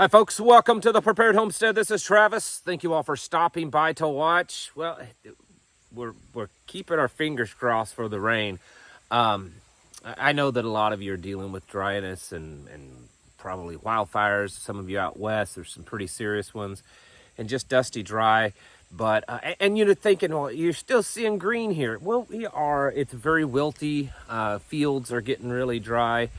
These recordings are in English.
Hi folks, welcome to the Prepared Homestead. This is Travis. Thank you all for stopping by to watch. Well, we're keeping our fingers crossed for the rain. I know that a lot of you are dealing with dryness and probably wildfires. Some of you out west, there's some pretty serious ones, and just dusty dry. But and you're thinking, well, you're still seeing green here. Well, we are. It's very wilty. Fields are getting really dry,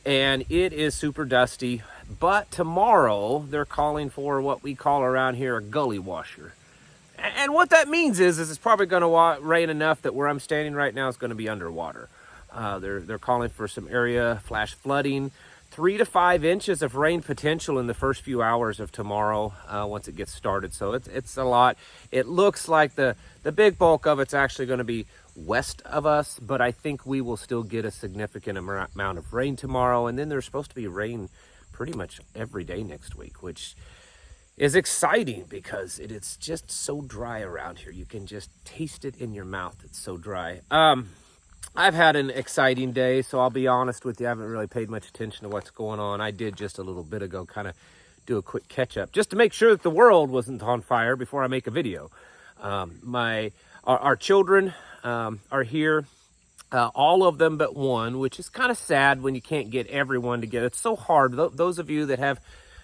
and it is super dusty. But tomorrow they're calling for what we call around here a gully washer. And what that means is it's probably going to rain enough that where I'm standing right now is going to be underwater. They're calling for some area flash flooding, 3 to 5 inches of rain potential in the first few hours of tomorrow once it gets started. So it's a lot. It looks like the big bulk of it's actually going to be west of us, but I think we will still get a significant amount of rain tomorrow. And then there's supposed to be rain pretty much every day next week, which is exciting because it's just so dry around here. You can just taste it in your mouth. It's so dry. I've had an exciting day, so I'll be honest with you. I haven't really paid much attention to what's going on. I did just a little bit ago kind of do a quick catch up just to make sure that the world wasn't on fire before I make a video. Our children are here. All of them but one, which is kind of sad when you can't get everyone together. It's so hard. Those of you that have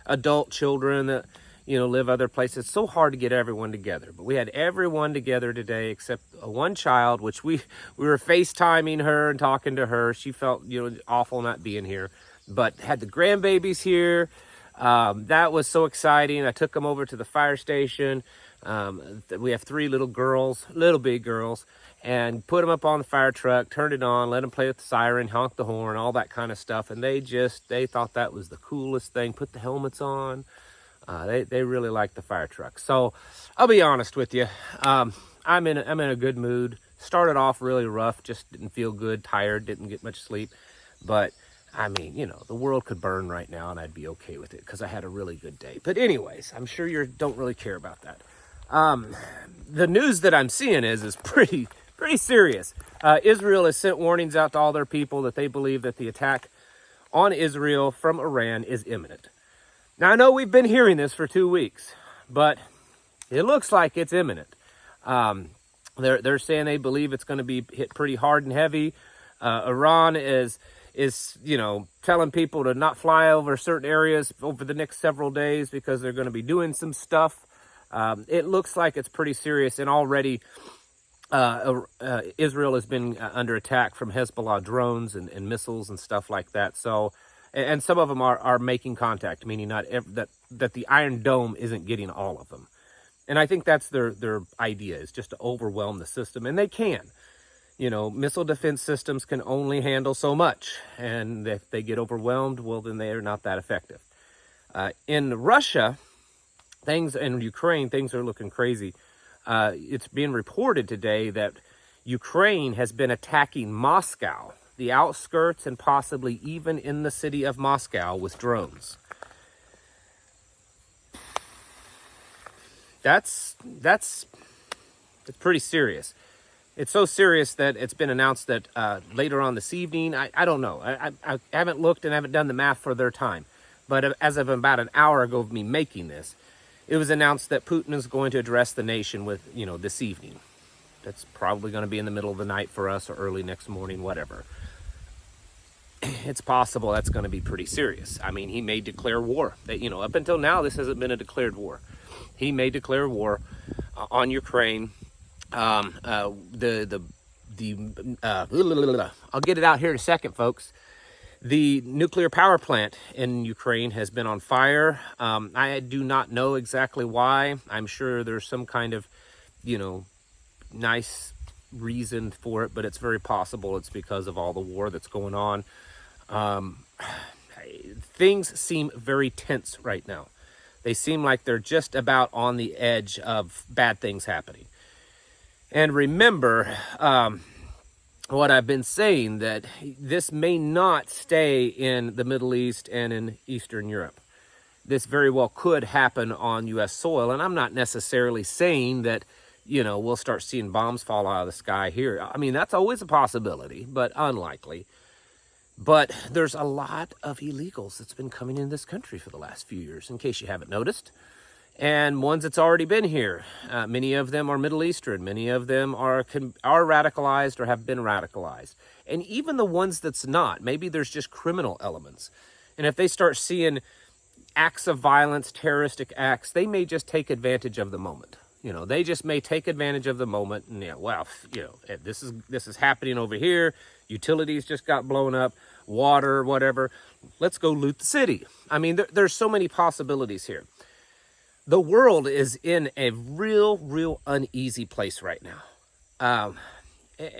adult children that live other places, it's so hard to get everyone together. But we had everyone together today except one child, which we were FaceTiming her and talking to her. She felt awful not being here, but had the grandbabies here. That was so exciting. I took them over to the fire station. We have 3 little girls, little big girls, and put them up on the fire truck, turned it on, let them play with the siren, honk the horn, all that kind of stuff. And they thought that was the coolest thing. Put the helmets on. They really like the fire truck. So I'll be honest with you. I'm in a good mood. Started off really rough, just didn't feel good, tired, didn't get much sleep. But I mean, the world could burn right now and I'd be okay with it because I had a really good day. But anyways, I'm sure you don't really care about that. The news that I'm seeing is pretty serious. Israel has sent warnings out to all their people that they believe that the attack on Israel from Iran is imminent. Now, I know we've been hearing this for 2 weeks, but it looks like it's imminent. They're saying they believe it's going to be hit pretty hard and heavy. Iran is telling people to not fly over certain areas over the next several days because they're going to be doing some stuff. It looks like it's pretty serious, and already Israel has been under attack from Hezbollah drones and missiles and stuff like that. So, and some of them are making contact, meaning that the Iron Dome isn't getting all of them. And I think that's their idea, is just to overwhelm the system, and they can. Missile defense systems can only handle so much, and if they get overwhelmed, well, then they are not that effective. In Russia, in Ukraine, things are looking crazy. It's being reported today that Ukraine has been attacking Moscow, the outskirts, and possibly even in the city of Moscow with drones. That's pretty serious. It's so serious that it's been announced that later on this evening, I don't know. I haven't looked and haven't done the math for their time. But as of about an hour ago of me making this, it was announced that Putin is going to address the nation with, this evening. That's probably going to be in the middle of the night for us or early next morning, whatever. It's possible that's going to be pretty serious. I mean, he may declare war. Up until now, this hasn't been a declared war. He may declare war on Ukraine. I'll get it out here in a second, folks. The nuclear power plant in Ukraine has been on fire. I do not know exactly why. I'm sure there's some kind of, nice reason for it, but it's very possible it's because of all the war that's going on. Things seem very tense right now. They seem like they're just about on the edge of bad things happening. And remember, what I've been saying, that this may not stay in the Middle East and in Eastern Europe. This very well could happen on U.S. soil, and I'm not necessarily saying that, we'll start seeing bombs fall out of the sky here. I mean, that's always a possibility, but unlikely. But there's a lot of illegals that's been coming in this country for the last few years, in case you haven't noticed. And ones that's already been here. Many of them are Middle Eastern. Many of them are radicalized or have been radicalized. And even the ones that's not, maybe there's just criminal elements. And if they start seeing acts of violence, terroristic acts, they may just take advantage of the moment. They just may take advantage of the moment and, this is happening over here. Utilities just got blown up, water, whatever. Let's go loot the city. I mean, there's so many possibilities here. The world is in a real uneasy place right now.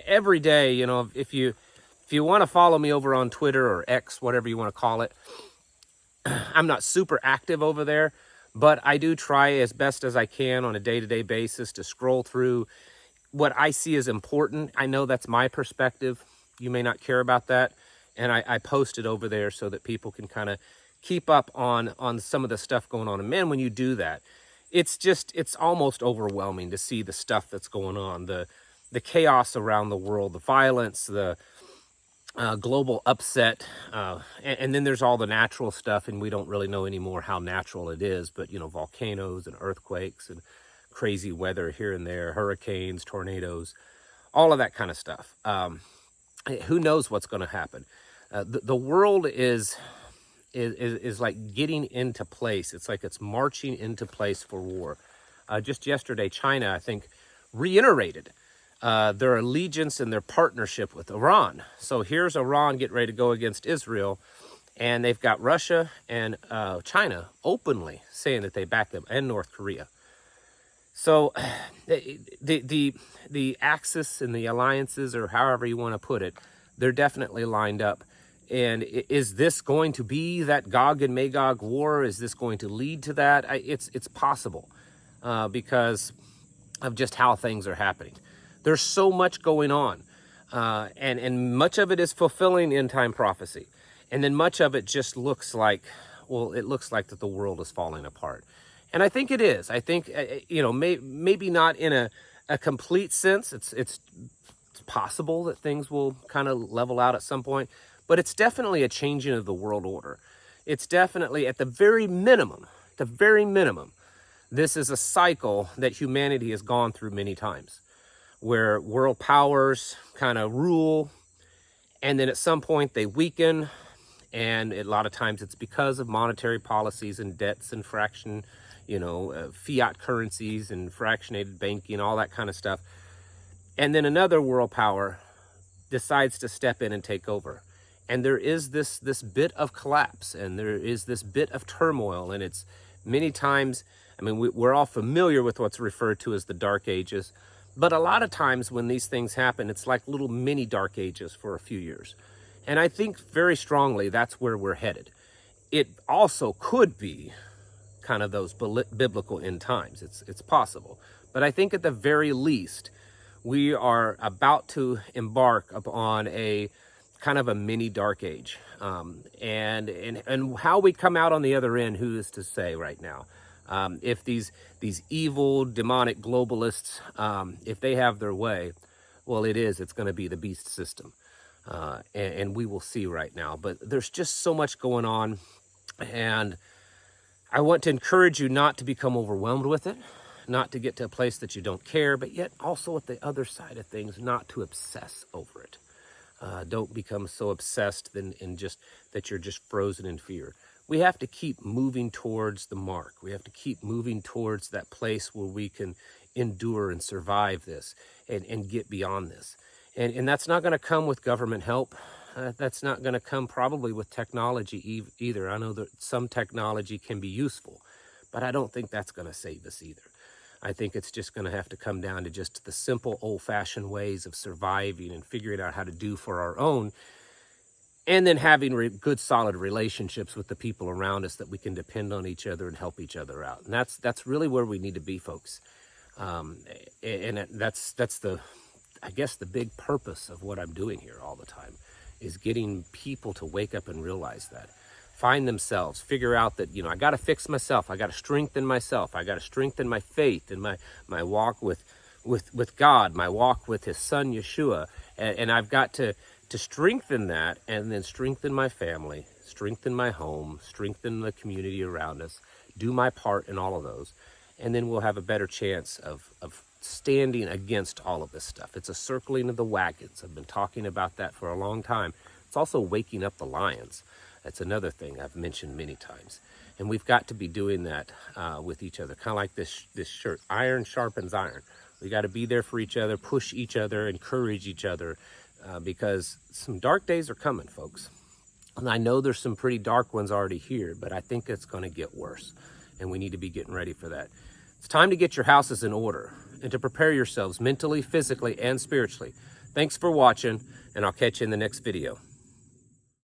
Every day, if you want to follow me over on Twitter or X, whatever you want to call it, I'm not super active over there, but I do try as best as I can on a day-to-day basis to scroll through what I see as important. I know that's my perspective. You may not care about that. And I post it over there so that people can kind of keep up on some of the stuff going on. And man, when you do that, it's almost overwhelming to see the stuff that's going on, the chaos around the world, the violence, the global upset, and then there's all the natural stuff, and we don't really know anymore how natural it is, but volcanoes and earthquakes and crazy weather here and there, hurricanes, tornadoes, all of that kind of stuff. Who knows what's going to happen? The world is like getting into place. It's like it's marching into place for war. Just yesterday, China, I think, reiterated their allegiance and their partnership with Iran. So here's Iran getting ready to go against Israel, and they've got Russia and China openly saying that they back them, and North Korea. So the axis and the alliances, or however you want to put it, they're definitely lined up. And is this going to be that Gog and Magog war? Is this going to lead to that? It's possible because of just how things are happening. There's so much going on, and much of it is fulfilling end-time prophecy. And then much of it just looks like, it looks like that the world is falling apart. And I think it is. I think, maybe not in a complete sense. It's possible that things will kind of level out at some point. But it's definitely a changing of the world order. It's definitely, at the very minimum, this is a cycle that humanity has gone through many times, where world powers kind of rule, and then at some point they weaken, and a lot of times it's because of monetary policies and debts and fiat currencies and fractionated banking, all that kind of stuff. And then another world power decides to step in and take over. And there is this bit of collapse, and there is this bit of turmoil, and it's many times, we're all familiar with what's referred to as the Dark Ages, but a lot of times when these things happen, it's like little mini Dark Ages for a few years. And I think very strongly that's where we're headed. It also could be kind of those biblical end times. It's possible. But I think at the very least, we are about to embark upon a kind of a mini dark age. And how we come out on the other end, who is to say right now? If these evil, demonic globalists, if they have their way, well, it's going to be the beast system. And we will see right now. But there's just so much going on. And I want to encourage you not to become overwhelmed with it, not to get to a place that you don't care, but yet also at the other side of things, not to obsess over it. Don't become so obsessed in just that you're just frozen in fear. We have to keep moving towards the mark. We have to keep moving towards that place where we can endure and survive this and get beyond this. And that's not going to come with government help. That's not going to come probably with technology either. I know that some technology can be useful, but I don't think that's going to save us either. I think it's just going to have to come down to just the simple old-fashioned ways of surviving and figuring out how to do for our own, and then having good, solid relationships with the people around us that we can depend on each other and help each other out. And that's really where we need to be, folks. And that's the, I guess, the big purpose of what I'm doing here all the time, is getting people to wake up and realize that. Find themselves, figure out that, I got to fix myself. I got to strengthen myself. I got to strengthen my faith and my walk with God, my walk with his son, Yeshua. And I've got to to strengthen that, and then strengthen my family, strengthen my home, strengthen the community around us, do my part in all of those. And then we'll have a better chance of standing against all of this stuff. It's a circling of the wagons. I've been talking about that for a long time. It's also waking up the lions. That's another thing I've mentioned many times. And we've got to be doing that with each other, kind of like this shirt. Iron sharpens iron. We got to be there for each other, push each other, encourage each other, because some dark days are coming, folks. And I know there's some pretty dark ones already here, but I think it's going to get worse. And we need to be getting ready for that. It's time to get your houses in order and to prepare yourselves mentally, physically, and spiritually. Thanks for watching, and I'll catch you in the next video.